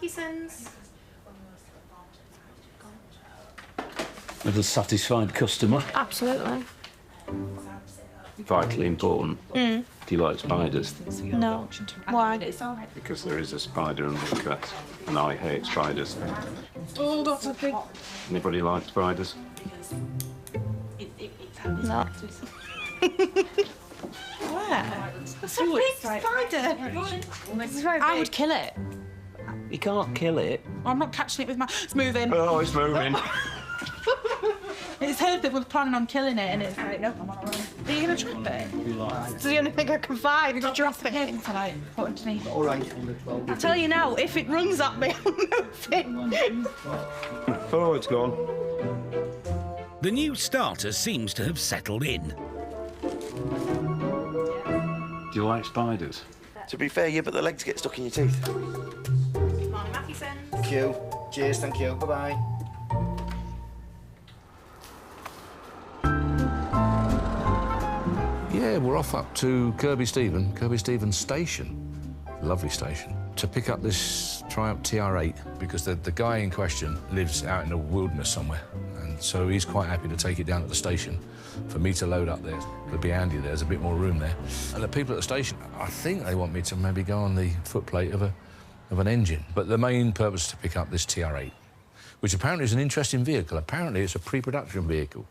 Mathewson's. With a satisfied customer. Absolutely. Vitally important. Do you like spiders? No. Why? Because there is a spider under the cut, and I hate spiders. Oh, that's a big... Anybody like spiders? No. Where? That's a big spider. I would kill it. You can't kill it. I'm not catching it with my... It's moving. Oh, it's moving. It's heard that we're planning on killing it, and it's like, nope, I'm on a run. Are you going to trap it? It's the only thing I can find. You've got to drop it in tonight. Put underneath. All right. I tell you now, if it runs at me, I'm moving. Oh, it's gone. The new starter seems to have settled in. Do you like spiders? To be fair, yeah, but the legs get stuck in your teeth. Morning, Mathewson. Thank you. Cheers, thank you. Bye-bye. Yeah, we're off up to Kirby Stephen Station. Lovely station. To pick up this Triumph TR8, because the guy in question lives out in the wilderness somewhere. And so he's quite happy to take it down at the station for me to load up there. It'll be handy, there's a bit more room there. And the people at the station, I think they want me to maybe go on the footplate of an engine. But the main purpose is to pick up this TR8, which apparently is an interesting vehicle. Apparently it's a pre-production vehicle.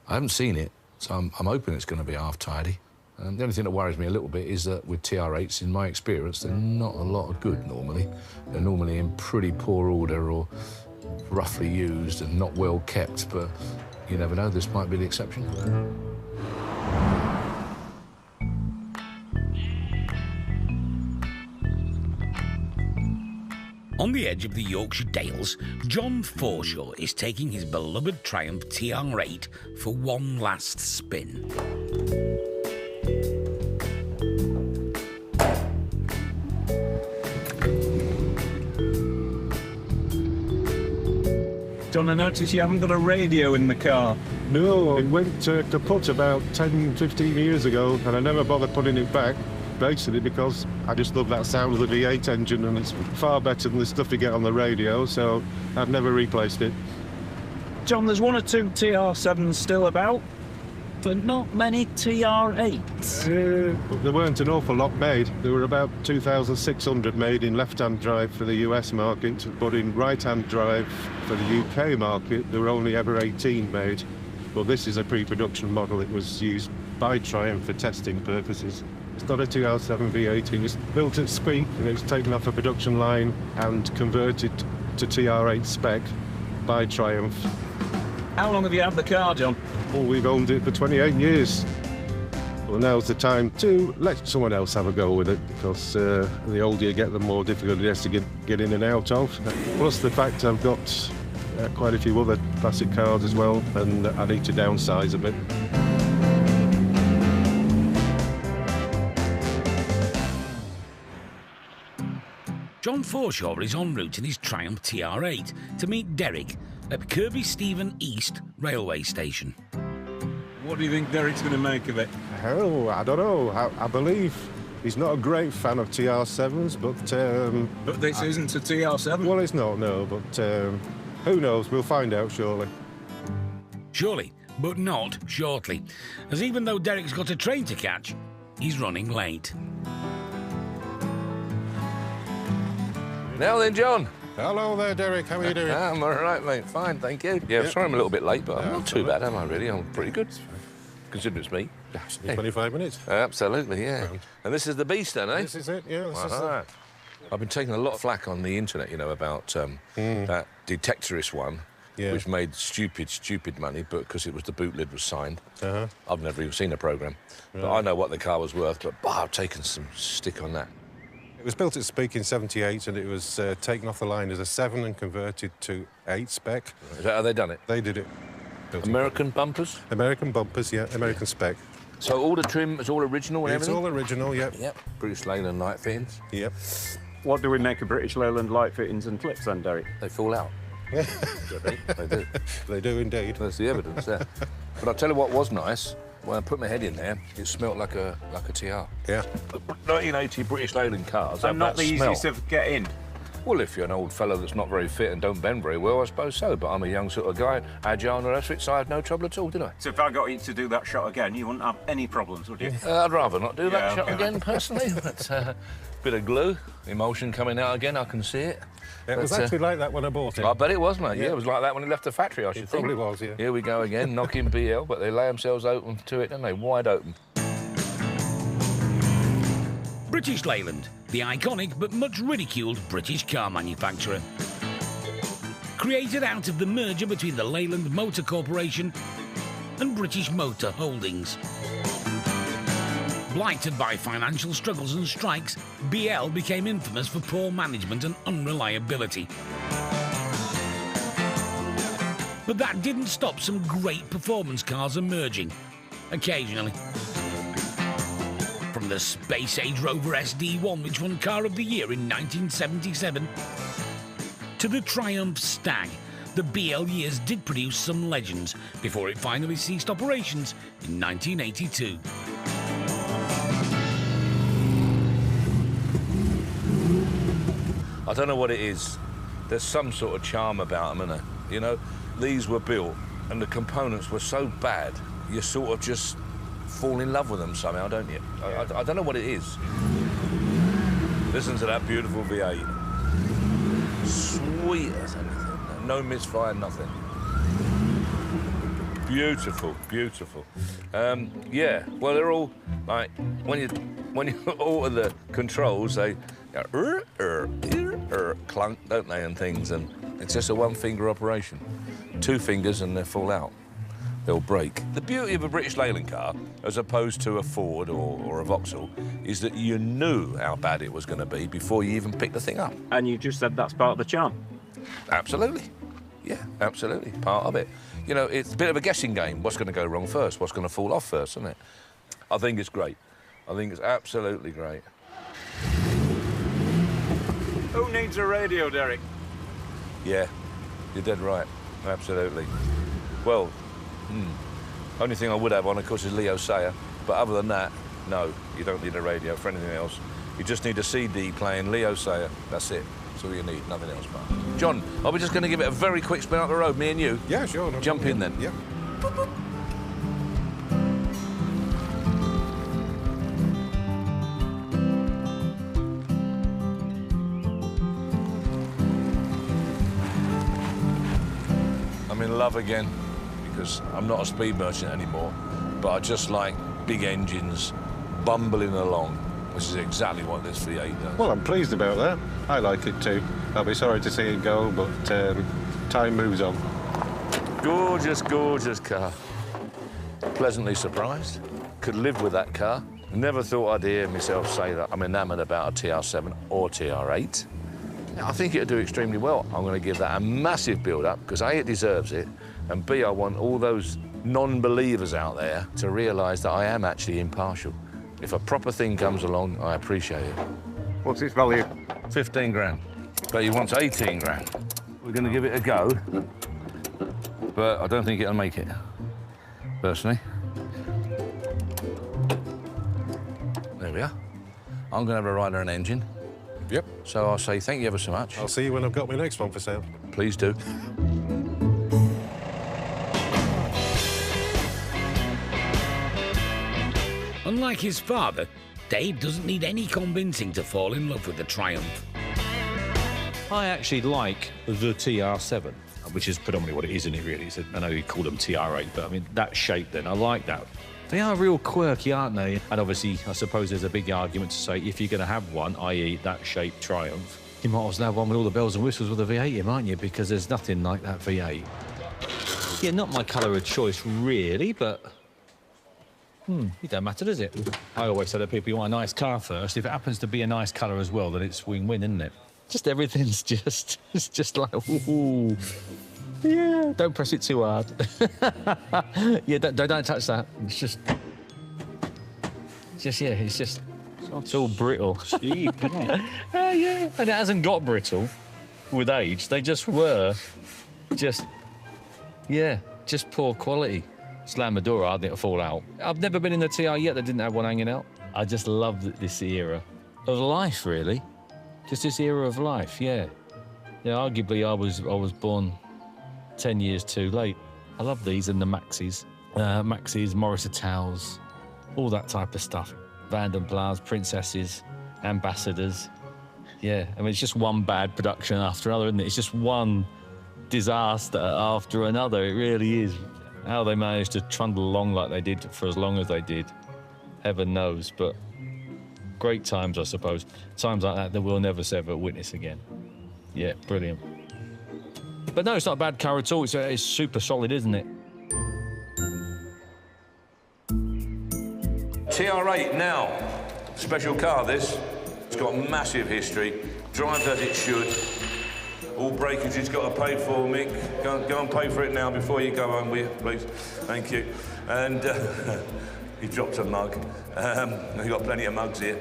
I haven't seen it, so I'm hoping it's going to be half-tidy. The only thing that worries me a little bit is that with TR8s, in my experience, they're not a lot of good normally. They're normally in pretty poor order or roughly used and not well kept, but you never know, this might be the exception. On the edge of the Yorkshire Dales, John Forshaw is taking his beloved Triumph TR8 for one last spin. John, I notice you haven't got a radio in the car. No, it went to put about 10, 15 years ago, and I never bothered putting it back, basically because I just love that sound of the V8 engine, and it's far better than the stuff you get on the radio, so I've never replaced it. John, there's one or two TR7s still about, but not many TR8s. There weren't an awful lot made. There were about 2,600 made in left-hand drive for the US market, but in right-hand drive for the UK market, there were only ever 18 made. But this is a pre-production model. It was used by Triumph for testing purposes. It's not a 2L7 V8. It was built at speed, and it was taken off a production line and converted to TR8 spec by Triumph. How long have you had the car, John? Well, we've owned it for 28 years. Well, now's the time to let someone else have a go with it, because the older you get, the more difficult it is to get in and out of. Plus the fact I've got quite a few other classic cars as well, and I need to downsize a bit. John Forshaw is en route in his Triumph TR8 to meet Derek at Kirby Stephen East railway station. What do you think Derek's going to make of it? Oh, I don't know. I believe he's not a great fan of TR7s, but... But this isn't a TR7? Well, it's not, no, but who knows? We'll find out, surely. Surely, but not shortly, as even though Derek's got a train to catch, he's running late. Now then, John. Hello there, Derek. How are you doing? I'm all right, mate. Fine, thank you. Yeah, sorry I'm a little bit late, but I'm not too bad, am I, really? I'm pretty good, considering it's me. 25 minutes. Absolutely, yeah. Right. And this is the beast, then, eh? This is it, yeah. This is Right. I've been taking a lot of flack on the internet, you know, about that Detectorist one, which made stupid money, but because it was the boot lid was signed. I've never even seen a programme. But I know what the car was worth, but I've taken some stick on that. It was built at Speak in '78, and it was taken off the line as a 7 and converted to 8 spec. Is that how they done it? They did it. American bumpers? American bumpers, yeah, American spec. So all the trim is all original and everything? It's all original, yep. Yep. British Leyland light fittings? Yep. What do we make of British Leyland light fittings and clips then, Derek? They fall out. They do. They do indeed. There's the evidence there. But I'll tell you what was nice. When I put my head in there, it smelt like a TR. Yeah. The 1980 British Leyland cars. And not the easiest to get in. Well, if you're an old fellow that's not very fit and don't bend very well, I suppose so. But I'm a young sort of guy, agile and the rest of it, so I had no trouble at all, did I? So if I got you to do that shot again, you wouldn't have any problems, would you? I'd rather not do that Yeah, shot okay. again, personally. But bit of glue, emotion coming out again, I can see it. It was But, actually like that when I bought it. I bet it was, mate. Yeah, Yeah. it was like that when it left the factory, I should think. Probably was, yeah. Here we go again, knocking BL, but they lay themselves open to it, don't they? Wide open. British Leyland, the iconic but much ridiculed British car manufacturer. Created out of the merger between the Leyland Motor Corporation and British Motor Holdings. Blighted by financial struggles and strikes, BL became infamous for poor management and unreliability. But that didn't stop some great performance cars emerging, occasionally. From the space-age Rover SD1, which won Car of the Year in 1977, to the Triumph Stag, the BL years did produce some legends before it finally ceased operations in 1982. I don't know what it is. There's some sort of charm about them, isn't there? You know, these were built and the components were so bad, you sort of just fall in love with them somehow, don't you? I don't know what it is. Listen to that beautiful V8. Sweet as anything. No misfire, nothing. Beautiful, beautiful. Yeah, well, they're all, like, when you alter the controls, they go, clunk, don't they, and things, and it's just a one-finger operation. 2 fingers and they fall out. They'll break. The beauty of a British Leyland car, as opposed to a Ford or a Vauxhall, is that you knew how bad it was going to be before you even picked the thing up. And you just said that's part of the charm. Absolutely. Yeah, absolutely. Part of it. You know, it's a bit of a guessing game. What's going to go wrong first? What's going to fall off first, isn't it? I think it's great. I think it's absolutely great. Who needs a radio, Derek? Yeah, you're dead right. Absolutely. Well, only thing I would have on, of course, is Leo Sayer. But other than that, no, you don't need a radio for anything else. You just need a CD playing Leo Sayer. That's it. That's all you need, nothing else, man. John, are we just going to give it a very quick spin up the road, me and you? Yeah, sure. No Jump problem. in then. Yeah. I'm in love again because I'm not a speed merchant anymore, but I just like big engines bumbling along, which is exactly what this V8 does. Well, I'm pleased about that. I like it too. I'll be sorry to see it go, but time moves on. Gorgeous, gorgeous car. Pleasantly surprised. Could live with that car. Never thought I'd hear myself say that I'm enamoured about a TR7 or TR8. I think it'll do extremely well. I'm going to give that a massive build-up because A, it deserves it, and B, I want all those non-believers out there to realise that I am actually impartial. If a proper thing comes along, I appreciate it. What's its value? 15 grand. But he wants 18 grand. We're going to give it a go, but I don't think it'll make it, personally. There we are. I'm going to have a ride on an engine. Yep. So I'll say thank you ever so much. I'll see you when I've got my next one for sale. Please do. Unlike his father, Dave doesn't need any convincing to fall in love with the Triumph. I actually like the TR7, which is predominantly what it is, isn't it, really? I know you call them TR8, but I mean, that shape then, I like that. They are real quirky, aren't they? And obviously, I suppose there's a big argument to say if you're going to have one, i.e. that shape Triumph, you might as well have one with all the bells and whistles with a V8 in, aren't you? Because there's nothing like that V8. Yeah, not my colour of choice, really, but... it don't matter, does it? I always say to people, you want a nice car first. If it happens to be a nice colour as well, then it's win-win, isn't it? Just everything's just... It's just like, ooh... Yeah, don't press it too hard. Yeah, don't touch that. It's just, yeah, it's all brittle. Cheap, isn't it? Yeah, and it hasn't got brittle with age. They just were, just poor quality. Slam the door, I think it'll fall out. I've never been in the TR yet that didn't have one hanging out. I just love this era of life, really. Just this era of life, yeah. Yeah, arguably I was born 10 years too late. I love these and the Maxis. Maxis, Morris Towels, all that type of stuff. Vanden Plas, Princesses, Ambassadors. Yeah, I mean, it's just one bad production after another, isn't it? It's just one disaster after another. It really is. How they managed to trundle along like they did for as long as they did, heaven knows. But great times, I suppose. Times like that we'll never ever witness again. Yeah, brilliant. But no, it's not a bad car at all. It's super solid, isn't it? TR8 now. Special car, this. It's got massive history. Drives as it should. All breakage it's got to pay for, Mick. Go and pay for it now before you go home, will you, please? Thank you. And he dropped a mug. We've got plenty of mugs here.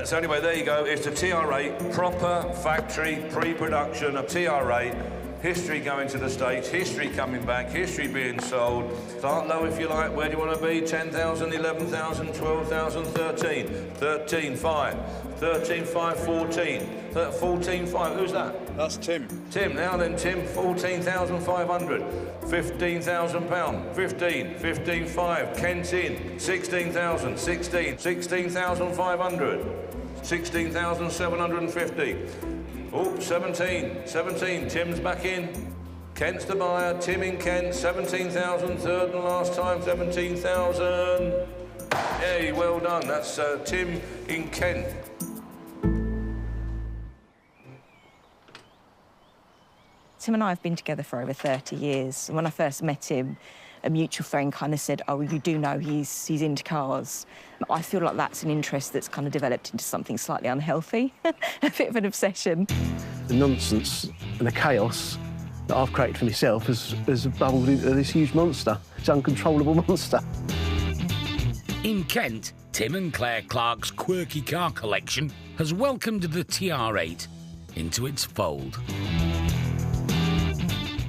So anyway, there you go. It's the TR8, proper factory pre-production of TR8. History going to the States, history coming back, history being sold. Start low if you like. Where do you want to be? 10,000, 11,000, 12,000, 13. 13,500. 13,500, 14. 14,500. Who's that? That's Tim. Tim. Now then, Tim. 14,500. 15,000 pound. 15. 15,500. Kent's in. 16,000. 16. 16,500. 16,750. Oh, 17. 17. Tim's back in. Kent's the buyer. Tim in Kent. 17,000. Third and last time. 17,000. Hey, well done. That's Tim in Kent. Tim and I have been together for over 30 years. And when I first met him, a mutual friend kind of said, oh, you do know he's into cars. I feel like that's an interest that's kind of developed into something slightly unhealthy, a bit of an obsession. The nonsense and the chaos that I've created for myself has bubbled into this huge monster. It's an uncontrollable monster. In Kent, Tim and Claire Clark's quirky car collection has welcomed the TR8 into its fold.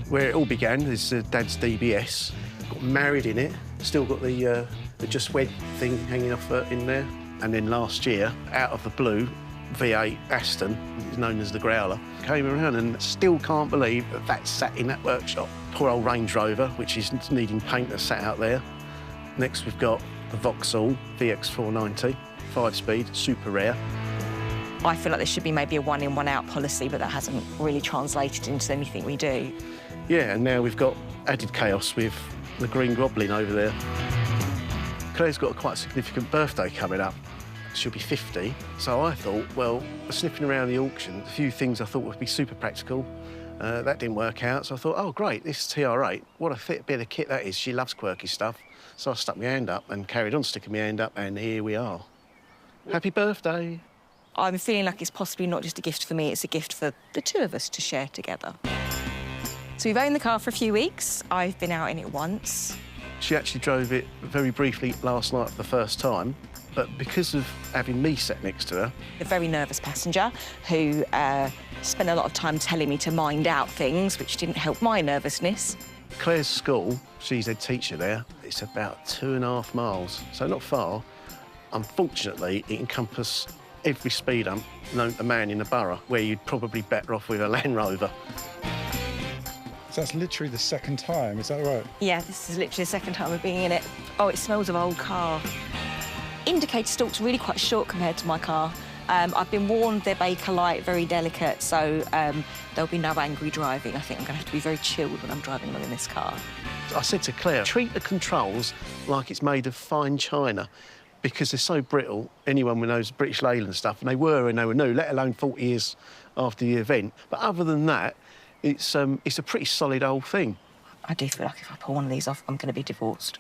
Where it all began is Dad's DBS. Got married in it, still got the Just Wed thing hanging off in there. And then last year, out of the blue, V8 Aston, known as the Growler, came around and still can't believe that that's sat in that workshop. Poor old Range Rover, which is needing paint, that's sat out there. Next we've got the Vauxhall VX490, 5-speed, super rare. I feel like there should be maybe a one-in, one-out policy, but that hasn't really translated into anything we do. Yeah, and now we've got added chaos with the Green Goblin over there. Claire's got a quite significant birthday coming up. She'll be 50, so I thought, well, sniffing around the auction, a few things I thought would be super practical. That didn't work out, so I thought, oh, great, this TR8, what a bit of kit that is. She loves quirky stuff. So I stuck my hand up and carried on sticking my hand up, and here we are. Happy birthday. I'm feeling like it's possibly not just a gift for me, it's a gift for the two of us to share together. So we've owned the car for a few weeks. I've been out in it once. She actually drove it very briefly last night for the first time, but because of having me sat next to her... A very nervous passenger who spent a lot of time telling me to mind out things, which didn't help my nervousness. Claire's school, she's head teacher there, it's about 2.5 miles, so not far. Unfortunately, it encompasses every speed hump known to man in the borough, where you'd probably better off with a Land Rover. So that's literally the second time, is that right? Yeah, this is literally the second time we're being in it. Oh, it smells of old car. Indicator stalk's really quite short compared to my car. I've been warned they're Bakelite, very delicate, so there'll be no angry driving. I think I'm going to have to be very chilled when I'm driving along in this car. I said to Claire, treat the controls like it's made of fine china, because they're so brittle. Anyone knows British Leyland stuff, and they were new, let alone 40 years after the event. But other than that, it's a pretty solid old thing. I do feel like if I pull one of these off, I'm going to be divorced.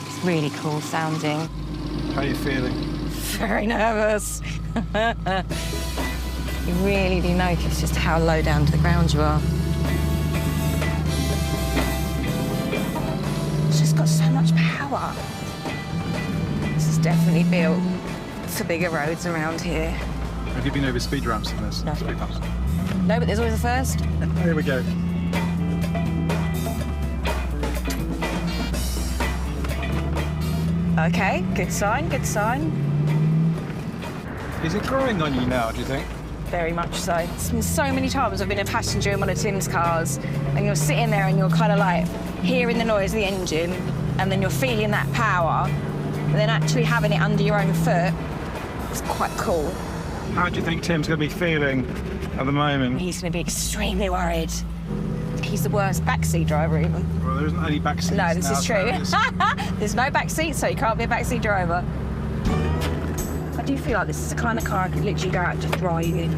It's really cool sounding. How are you feeling? Very nervous. You really do notice just how low down to the ground you are. It's just got so much power. This is definitely built for bigger roads around here. Have you been over speed ramps in this? No. Speed bumps? No, but there's always a first. Here we go. OK, good sign, good sign. Is it growing on you now, do you think? Very much so. It's been so many times I've been a passenger in one of Tim's cars, and you're sitting there and you're kind of like hearing the noise of the engine, and then you're feeling that power, and then actually having it under your own foot, it's quite cool. How do you think Tim's going to be feeling at the moment? He's going to be extremely worried. He's the worst backseat driver, even. Well, there isn't any backseats. No, this is true. There's no backseat, so you can't be a backseat driver. I do feel like this is the kind of car I could literally go out just driving.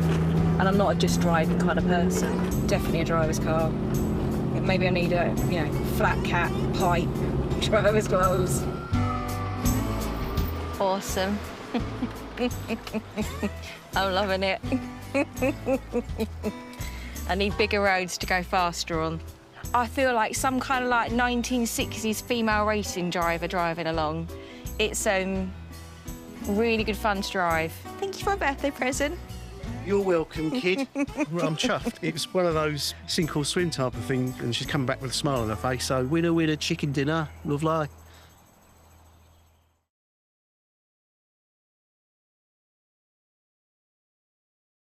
And I'm not a just driving kind of person. Definitely a driver's car. Maybe I need a, you know, flat cap, pipe, driver's gloves. Awesome. I'm loving it. I need bigger roads to go faster on. I feel like some kind of like 1960s female racing driver driving along. It's really good fun to drive. Thank you for my birthday present. You're welcome, kid. Well, I'm chuffed. It's one of those sink or swim type of thing, and she's coming back with a smile on her face, so winner, winner, chicken dinner, love life.